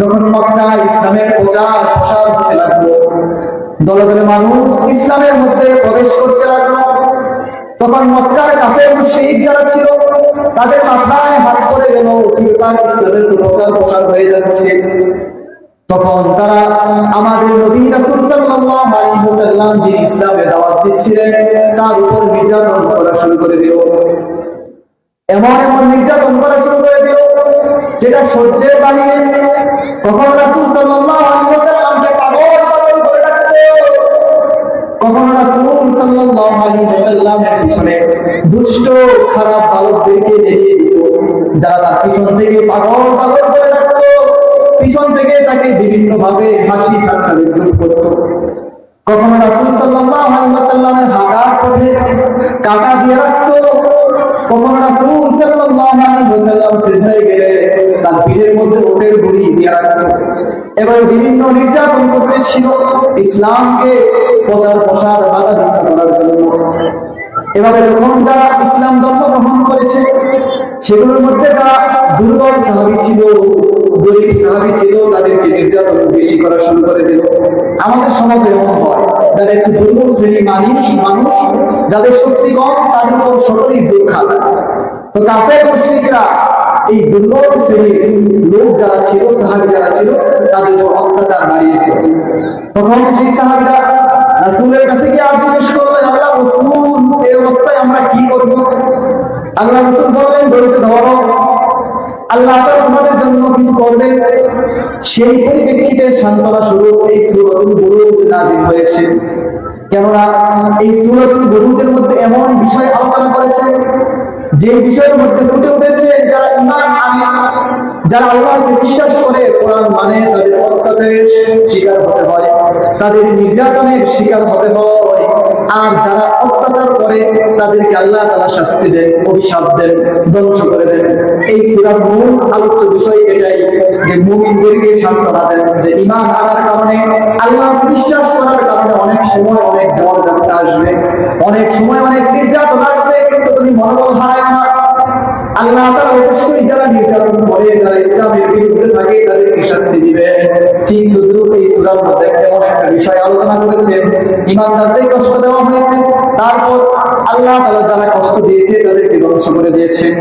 যখন মক্কায় ইসলামের প্রচার প্রসার হতে লাগলো, দলে দলে মানুষ ইসলামের মধ্যে প্রবেশ করতে লাগলো, তখন মক্কার কাফের মুশরিক যারা ছিল তাদের মাথায় হাত পড়ে গেল, ইসলামের তো প্রচার প্রসার হয়ে যাচ্ছে। তখন তারা আমাদের নবী রাসূল সাল্লাল্লাহু আলাইহি ওয়াসাল্লাম যিনি ইসলামের দাওয়াত দিচ্ছিলেন তার উপর নির্যাতন করা শুরু করে দিল। এমন এমন নির্যাতন করা শুরু করে দিল যেটা সহ্যের বাহিরে। তখন রাসূল সাল্লাল্লাহু আলাইহি ওয়াসাল্লামকে পাগল পাগল করে ডাকতো। কখন রাসূল সাল্লাল্লাহু আলাইহি ওয়াসাল্লামের পিছনে দুষ্ট খারাপ বালকদেরকে দেখিয়ে দিত, যারা তার পিছন থেকে পাগল পাগল করে ডাকতো, পিছন থেকে তাকে বিভিন্ন ভাবে হাসি ঠাট্টা বিদ্রুপ করত। কখনো রাসূল সাল্লাল্লাহু আলাইহি ওয়াসাল্লামের হাঁটার পথে কাঁটা দিয়ে রাখতো, কখনো রাসূল সাল্লাল্লাহু আলাইহি ওয়াসাল্লাম সিজদায় গেলে তার পিঠের মধ্যে উটের বুড়ি দিয়ে রাখতো। এবার বিভিন্ন নির্যাতন করতেছিল ইসলামকে প্রচার প্রসার বাধাবিঘ্ন করার জন্য। এভাবে যখন যারা ইসলাম ধর্ম গ্রহণ করেছে সেগুলোর মধ্যে যারা দুর্বল সাহাবী ছিল, গরিব সাহাবী ছিল, তাদেরকে নির্যাতন বেশি করা শুরু করে দিল। আমাদের সমাজে এমন হয়, যারা একটু দুর্বল শ্রেণীর মানুষ যাদের শক্তি কম তাদের উপর সকলেই জোর খাবে। তো কাফের মুশরিকরা এই দুর্বল শ্রেণীর লোক যারা ছিল, সাহাবী যারা ছিল, তাদের উপর অত্যাচার বাড়িয়ে দিত। তখন সেই সাহাবীরা রাসূলের কাছে গিয়ে আর জিজ্ঞেস করলেন, আল্লাহ রাসূল, এই অবস্থায় আমরা কি করব? আল্লাহ রাসূল বললেন, ধৈর্য ধরো, আল্লাহ তাআলা তোমাদের জন্য কিছু করবেন। সেই পরিপ্রেক্ষিতে সান্ত্বনা স্বরূপ এই সূরাতুল বুরুজ নাযিল হয়েছে। কেননা এই সূরাতুল বুরুজের মধ্যে এমন বিষয় আলোচনা করেছে যে বিষয়ের মধ্যে ফুটে উঠেছে যারা ঈমান আনে, যারা আল্লাহকে বিশ্বাস করে, কোরআন মানে, তাদের অত্যাচারের শিকার হতে হয়, তাদের নির্যাতনের শিকার হতে হয়। আর যারা অত্যাচার করে তাদেরকে আল্লাহ তাআলা শাস্তি দেন, অভিশাপ দেন, ধ্বংস করে দেন। এই সূরার মূল আলোচ্য বিষয় এটাই যে মুমিনদেরকে সান্ত্বনা দেন যে ঈমান আনার কারণে, আল্লাহকে বিশ্বাস করার কারণে অনেক সময় অনেক ঝড় ঝাপটা আসবে, অনেক সময় অনেক নির্যাতন আসবে, কিন্তু তুমি মনোবল হারায় না। আল্লাহ তাআলা অবশ্যই যারা নির্যাতন করে, যারা ইসলামের বিরুদ্ধে থাকে, তাদেরকে শাস্তি দিবেন। কিন্তু এই সূরার মধ্যে এমন একটা বিষয় আলোচনা করেছেন, ঈমানদারদের কষ্ট দেওয়া হয়েছে, তারপর আল্লাহ তাআলা যারা কষ্ট দিয়েছে তাদেরকে ধ্বংস করে দিয়েছেন।